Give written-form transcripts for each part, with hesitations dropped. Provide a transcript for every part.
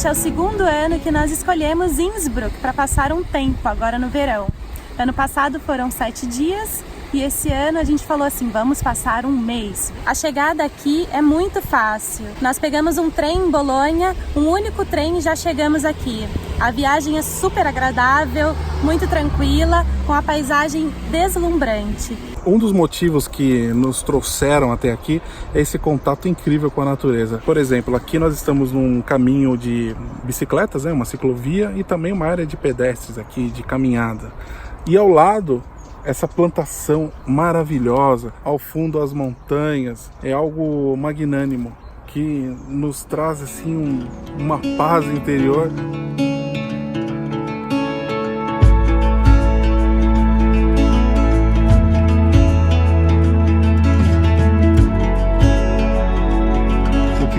este é o segundo ano que nós escolhemos Innsbruck para passar um tempo agora no verão. Ano passado foram 7 dias e esse ano a gente falou assim, vamos passar um mês. A chegada aqui é muito fácil. Nós pegamos um trem em Bolonha, um único trem e já chegamos aqui. A viagem é super agradável, muito tranquila, com a paisagem deslumbrante. Um dos motivos que nos trouxeram até aqui é esse contato incrível com a natureza. Por exemplo, aqui nós estamos num caminho de bicicletas, uma ciclovia e também uma área de pedestres aqui, de caminhada. E ao lado, essa plantação maravilhosa, ao fundo as montanhas, é algo magnânimo que nos traz assim uma paz interior.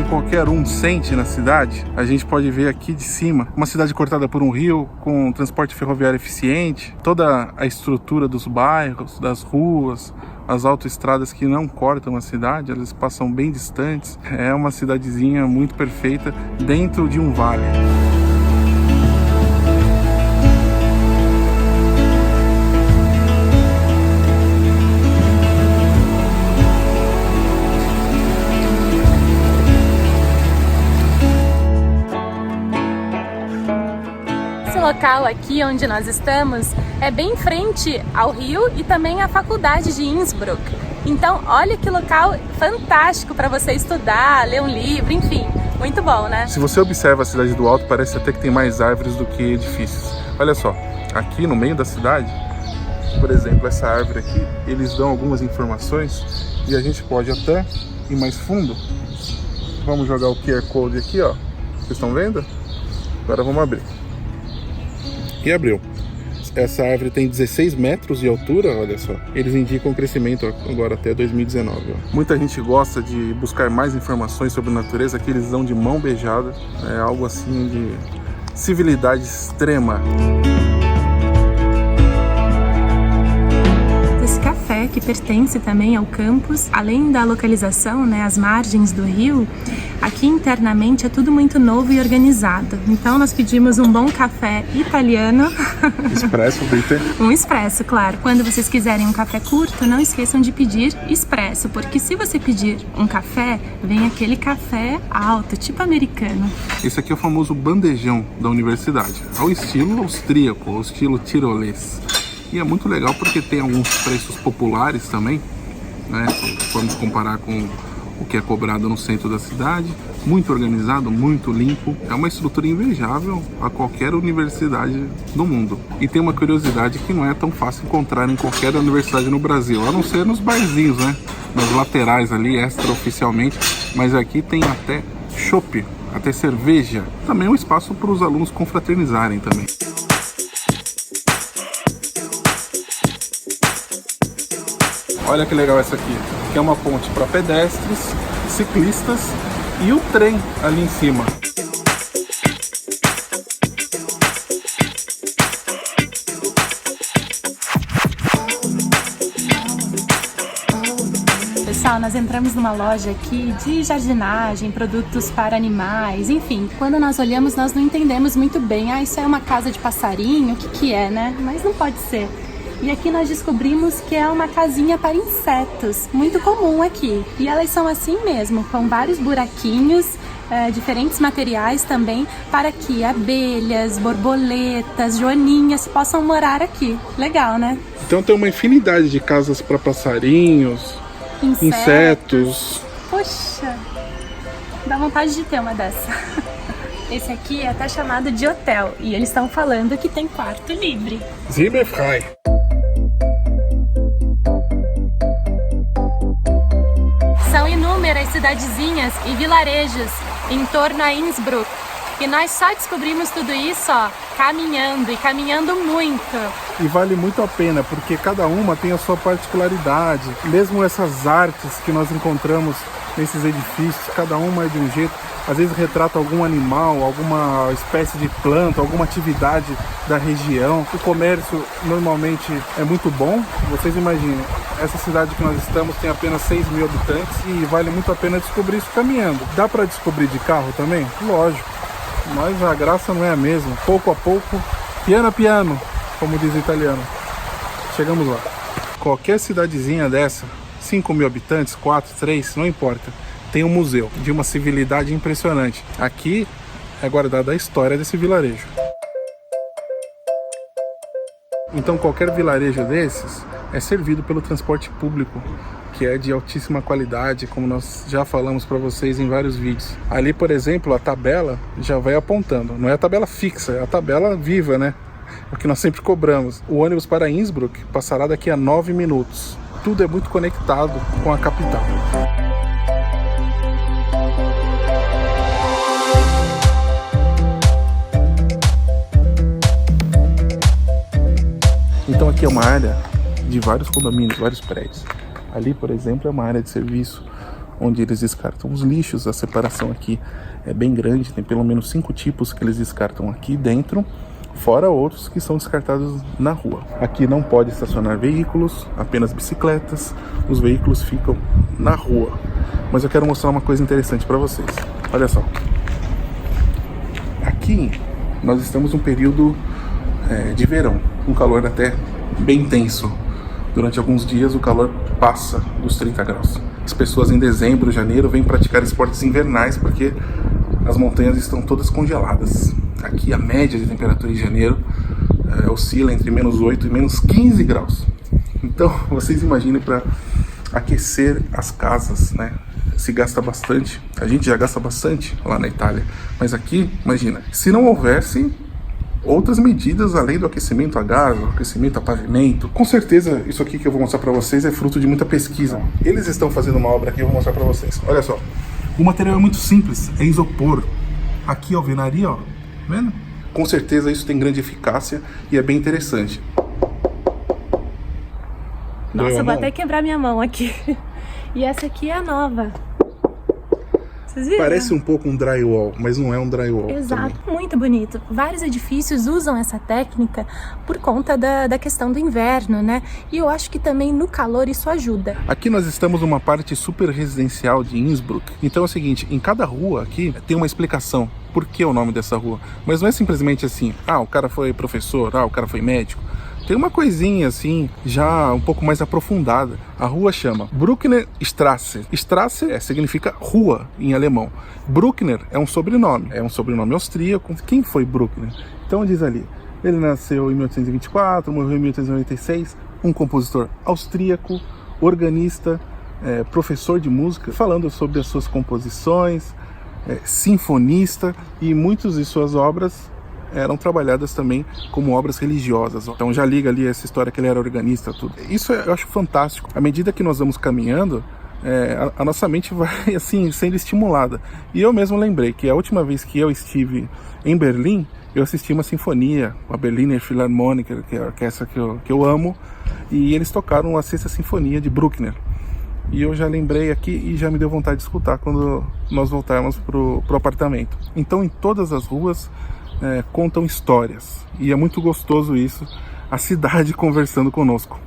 Qualquer um sente na cidade, a gente pode ver aqui de cima, uma cidade cortada por um rio, com um transporte ferroviário eficiente, toda a estrutura dos bairros, das ruas, as autoestradas que não cortam a cidade, elas passam bem distantes. É uma cidadezinha muito perfeita dentro de um vale. Local aqui onde nós estamos é bem em frente ao rio e também à faculdade de Innsbruck. Então, olha que local fantástico para você estudar, ler um livro, enfim, muito bom, né? Se você observa a cidade do alto, parece até que tem mais árvores do que edifícios. Olha só, aqui no meio da cidade, por exemplo, essa árvore aqui, eles dão algumas informações e a gente pode até ir mais fundo. Vamos jogar o QR Code aqui, ó. Vocês estão vendo? Agora vamos abrir. E abriu. Essa árvore tem 16 metros de altura, olha só. Eles indicam o crescimento agora até 2019. Ó. Muita gente gosta de buscar mais informações sobre a natureza, que eles dão de mão beijada. É algo assim de civilidade extrema. Esse café, que pertence também ao campus, além da localização, às margens do rio, aqui internamente é tudo muito novo e organizado. Então nós pedimos um bom café italiano. Expresso, bitter. Um expresso, claro. Quando vocês quiserem um café curto, não esqueçam de pedir expresso, porque se você pedir um café, vem aquele café alto, tipo americano. Esse aqui é o famoso bandejão da universidade, ao estilo austríaco, ao estilo tirolês. E é muito legal porque tem alguns preços populares também, vamos comparar com o que é cobrado no centro da cidade, muito organizado, muito limpo. É uma estrutura invejável a qualquer universidade do mundo. E tem uma curiosidade que não é tão fácil encontrar em qualquer universidade no Brasil, a não ser nos barzinhos, nas laterais ali, extraoficialmente, mas aqui tem até chopp, até cerveja. Também é um espaço para os alunos confraternizarem também. Olha que legal essa aqui, que é uma ponte para pedestres, ciclistas e o trem ali em cima. Pessoal, nós entramos numa loja aqui de jardinagem, produtos para animais, enfim. Quando nós olhamos, nós não entendemos muito bem. Isso é uma casa de passarinho? O que é, Mas não pode ser. E aqui nós descobrimos que é uma casinha para insetos, muito comum aqui. E elas são assim mesmo, com vários buraquinhos, diferentes materiais também, para que abelhas, borboletas, joaninhas possam morar aqui. Legal, Então tem uma infinidade de casas para passarinhos, insetos. Poxa, dá vontade de ter uma dessa. Esse aqui é até chamado de hotel e eles estão falando que tem quarto livre. Zimmerfrei. São inúmeras cidadezinhas e vilarejos em torno a Innsbruck. E nós só descobrimos tudo isso, caminhando e caminhando muito. E vale muito a pena, porque cada uma tem a sua particularidade. Mesmo essas artes que nós encontramos nesses edifícios, cada uma é de um jeito. Às vezes retrata algum animal, alguma espécie de planta, alguma atividade da região. O comércio normalmente é muito bom. Vocês imaginem, essa cidade que nós estamos tem apenas 6 mil habitantes e vale muito a pena descobrir isso caminhando. Dá para descobrir de carro também? Lógico. mas a graça não é a mesma. Pouco a pouco, piano a piano, como diz o italiano. Chegamos lá. Qualquer cidadezinha dessa, 5 mil habitantes, 4, 3, não importa, tem um museu de uma civilidade impressionante. Aqui é guardada a história desse vilarejo. Então qualquer vilarejo desses é servido pelo transporte público, que é de altíssima qualidade, como nós já falamos para vocês em vários vídeos. Ali, por exemplo, a tabela já vai apontando. Não é a tabela fixa, é a tabela viva, né? O que nós sempre cobramos. O ônibus para Innsbruck passará daqui a 9 minutos. Tudo é muito conectado com a capital. Então aqui é uma área de vários condomínios, vários prédios. Ali, por exemplo, é uma área de serviço onde eles descartam os lixos. A separação aqui é bem grande, tem pelo menos 5 tipos que eles descartam aqui dentro, fora outros que são descartados na rua. Aqui não pode estacionar veículos, apenas bicicletas. Os veículos ficam na rua. Mas eu quero mostrar uma coisa interessante para vocês. Olha só. Aqui nós estamos num período de verão, um calor até bem intenso. Durante alguns dias o calor passa dos 30 graus. As pessoas em dezembro, janeiro vêm praticar esportes invernais porque as montanhas estão todas congeladas. Aqui a média de temperatura em janeiro oscila entre menos 8 e menos 15 graus. Então vocês imaginem, para aquecer as casas, né? Se gasta bastante. A gente já gasta bastante lá na Itália. Mas aqui, imagina, se não houvesse outras medidas além do aquecimento a gás, o aquecimento a pavimento. Com certeza, isso aqui que eu vou mostrar para vocês é fruto de muita pesquisa. Eles estão fazendo uma obra aqui, eu vou mostrar para vocês. Olha só, o material é muito simples, é isopor. Aqui a alvenaria, ó, tá vendo? Com certeza isso tem grande eficácia e é bem interessante. Nossa, eu vou até quebrar minha mão aqui. E essa aqui é a nova. Vocês viram? Parece um pouco um drywall, mas não é um drywall. Exato, também. muito bonito. Vários edifícios usam essa técnica por conta da questão do inverno, né? E eu acho que também no calor isso ajuda. Aqui nós estamos numa parte super residencial de Innsbruck. Então é o seguinte, em cada rua aqui tem uma explicação. Por que o nome dessa rua? Mas não é simplesmente assim, o cara foi professor, o cara foi médico. Tem uma coisinha assim, já um pouco mais aprofundada. A rua chama Bruckner Straße. Straße significa rua em alemão. Bruckner é um sobrenome austríaco. Quem foi Bruckner? Então diz ali, ele nasceu em 1824, morreu em 1896, um compositor austríaco, organista, professor de música, falando sobre as suas composições, sinfonista, e muitas de suas obras eram trabalhadas também como obras religiosas. Então já liga ali essa história que ele era organista, tudo. Isso eu acho fantástico. À medida que nós vamos caminhando, a nossa mente vai assim sendo estimulada. E eu mesmo lembrei que a última vez que eu estive em Berlim, eu assisti uma sinfonia, a Berliner Philharmoniker, que é a orquestra que eu amo, e eles tocaram a Sexta Sinfonia de Bruckner. E eu já lembrei aqui e já me deu vontade de escutar quando nós voltarmos pro apartamento. Então em todas as ruas contam histórias, e é muito gostoso isso, a cidade conversando conosco.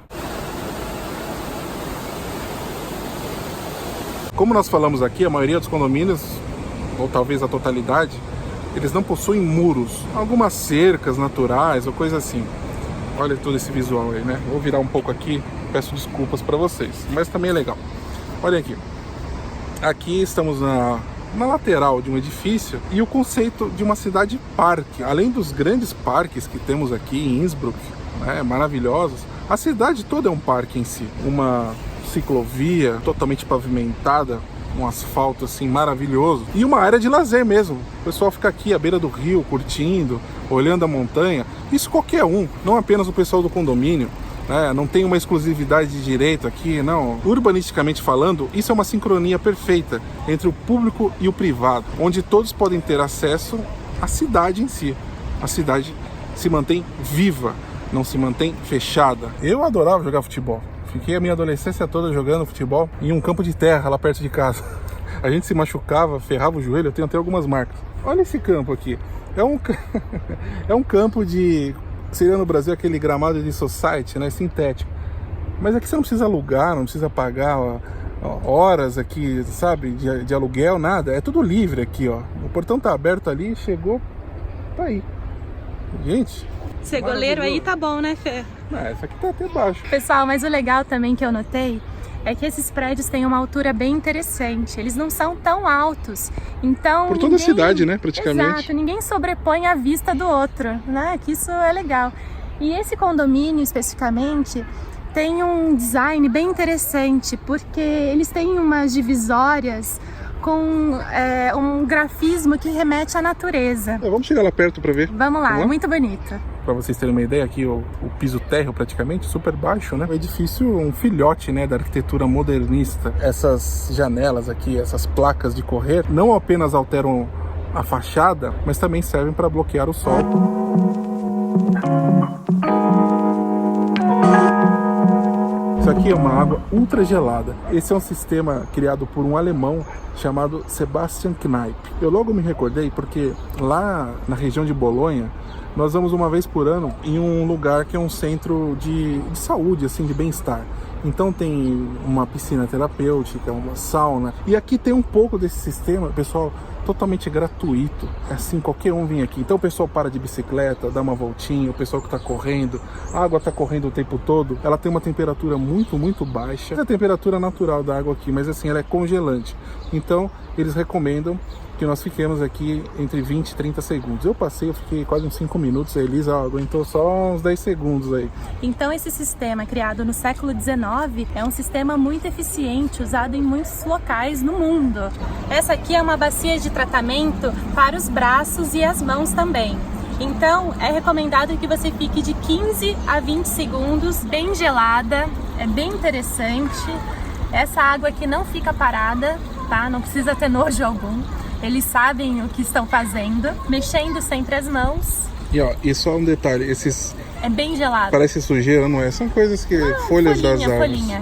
Como nós falamos aqui, a maioria dos condomínios, ou talvez a totalidade, eles não possuem muros, algumas cercas naturais ou coisa assim. Olha todo esse visual aí, né? Vou virar um pouco aqui, peço desculpas para vocês, mas também é legal. Olha aqui, aqui estamos na lateral de um edifício, e o conceito de uma cidade-parque. Além dos grandes parques que temos aqui em Innsbruck, maravilhosos, a cidade toda é um parque em si. Uma ciclovia totalmente pavimentada, um asfalto assim maravilhoso, e uma área de lazer mesmo. O pessoal fica aqui à beira do rio, curtindo, olhando a montanha. Isso qualquer um, não apenas o pessoal do condomínio. Não tem uma exclusividade de direito aqui, não. Urbanisticamente falando, isso é uma sincronia perfeita entre o público e o privado, onde todos podem ter acesso à cidade em si. A cidade se mantém viva, não se mantém fechada. Eu adorava jogar futebol. Fiquei a minha adolescência toda jogando futebol em um campo de terra lá perto de casa. A gente se machucava, ferrava o joelho, eu tenho até algumas marcas. Olha esse campo aqui. É um campo de... Seria no Brasil aquele gramado de society, sintético. Mas aqui você não precisa alugar, não precisa pagar horas aqui, sabe, de aluguel, nada. É tudo livre aqui, ó. O portão tá aberto ali, chegou, Tá aí. Gente. Ser goleiro aí tá bom, né, Fê? Essa aqui tá até baixo. Pessoal, mas o legal também que eu notei é que esses prédios têm uma altura bem interessante. Eles não são tão altos. Então, por toda a cidade, né, praticamente. Exato, ninguém sobrepõe a vista do outro, né? Que isso é legal. E esse condomínio, especificamente, tem um design bem interessante, porque eles têm umas divisórias com um grafismo que remete à natureza. Vamos chegar lá perto para ver. Vamos lá, é muito bonito. Para vocês terem uma ideia, aqui o piso térreo praticamente super baixo, né? O edifício, um filhote, né, da arquitetura modernista. Essas janelas aqui, essas placas de correr, não apenas alteram a fachada, mas também servem para bloquear o sol. Isso aqui é uma água ultra gelada. Esse é um sistema criado por um alemão chamado Sebastian Kneipp. Eu logo me recordei porque lá na região de Bolonha, nós vamos uma vez por ano em um lugar que é um centro de saúde, assim, de bem-estar. Então tem uma piscina terapêutica, uma sauna. E aqui tem um pouco desse sistema, pessoal, totalmente gratuito. Assim, qualquer um vem aqui. Então o pessoal para de bicicleta, dá uma voltinha, o pessoal que está correndo, a água está correndo o tempo todo. Ela tem uma temperatura muito, muito baixa. É a temperatura natural da água aqui, mas assim, ela é congelante. Então eles recomendam que nós fiquemos aqui entre 20 e 30 segundos. Eu fiquei quase uns 5 minutos, a Elisa aguentou só uns 10 segundos aí. Então esse sistema, criado no século XIX, é um sistema muito eficiente, usado em muitos locais no mundo. Essa aqui é uma bacia de tratamento para os braços e as mãos também. Então é recomendado que você fique de 15 a 20 segundos, bem gelada, é bem interessante. Essa água aqui não fica parada, tá? Não precisa ter nojo algum. Eles sabem o que estão fazendo, mexendo sempre as mãos. E só um detalhe, esses... É bem gelado. Parece sujeira, não é? São coisas que... folhas das árvores. Folhinha.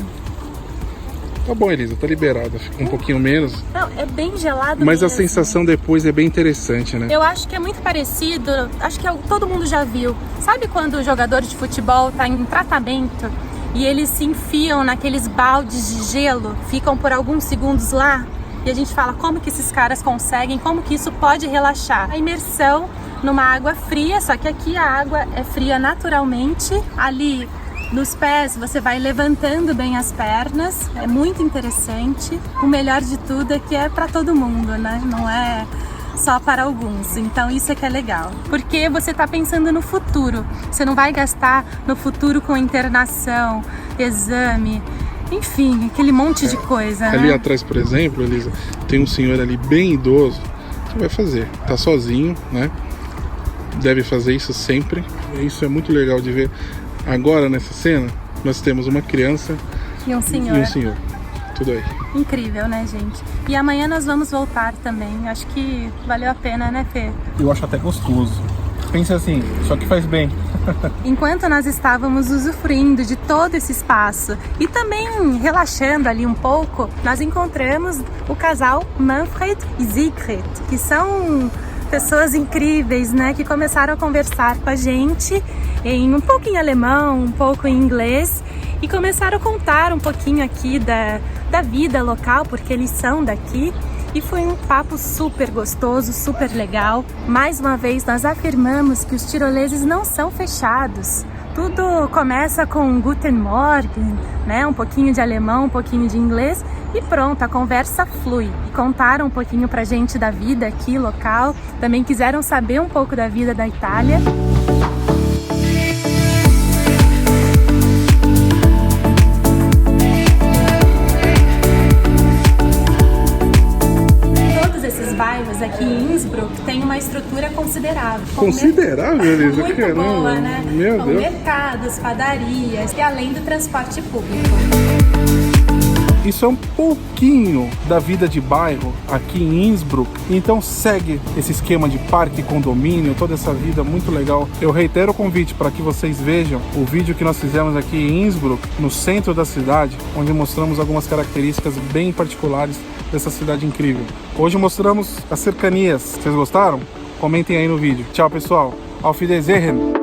Tá bom, Elisa, tá liberada. Fica um pouquinho menos. Não, é bem gelado mas mesmo. A sensação depois é bem interessante, né? Eu acho que é muito parecido, acho que todo mundo já viu. Sabe quando o jogador de futebol tá em tratamento e eles se enfiam naqueles baldes de gelo, ficam por alguns segundos lá? E a gente fala como que esses caras conseguem, como que isso pode relaxar. A imersão numa água fria, só que aqui a água é fria naturalmente. Ali nos pés você vai levantando bem as pernas, é muito interessante. O melhor de tudo é que é para todo mundo, né? Não é só para alguns, então isso é que é legal. Porque você está pensando no futuro, você não vai gastar no futuro com internação, exame... Enfim, aquele monte de coisa, ali, né? Atrás, por exemplo, Elisa, tem um senhor ali bem idoso que vai fazer. Tá sozinho, né? Deve fazer isso sempre. Isso é muito legal de ver. Agora, nessa cena, nós temos uma criança e um senhor. Tudo aí. Incrível, né, gente? E amanhã nós vamos voltar também. Acho que valeu a pena, né, Fê? Eu acho até gostoso. Pensa assim, só que faz bem. Enquanto nós estávamos usufruindo de todo esse espaço e também relaxando ali um pouco, nós encontramos o casal Manfred e Sigrid, que são pessoas incríveis, né? Que começaram a conversar com a gente em um pouco em alemão, um pouco em inglês e começaram a contar um pouquinho aqui da vida local, porque eles são daqui. E foi um papo super gostoso, super legal. Mais uma vez nós afirmamos que os tiroleses não são fechados. Tudo começa com Guten Morgen, né? Um pouquinho de alemão, um pouquinho de inglês e pronto, a conversa flui. E contaram um pouquinho pra gente da vida aqui local, também quiseram saber um pouco da vida da Itália. Aqui em Innsbruck tem uma estrutura considerável. Considerável, Elisa? Muito Caramba. boa, né? Meu Com Deus. mercados, padarias e além do transporte público. Isso é um pouquinho da vida de bairro aqui em Innsbruck. Então segue esse esquema de parque, condomínio, toda essa vida muito legal. Eu reitero o convite para que vocês vejam o vídeo que nós fizemos aqui em Innsbruck, no centro da cidade, onde mostramos algumas características bem particulares dessa cidade incrível. Hoje mostramos as cercanias. Vocês gostaram? Comentem aí no vídeo. Tchau, pessoal. Auf Wiedersehen!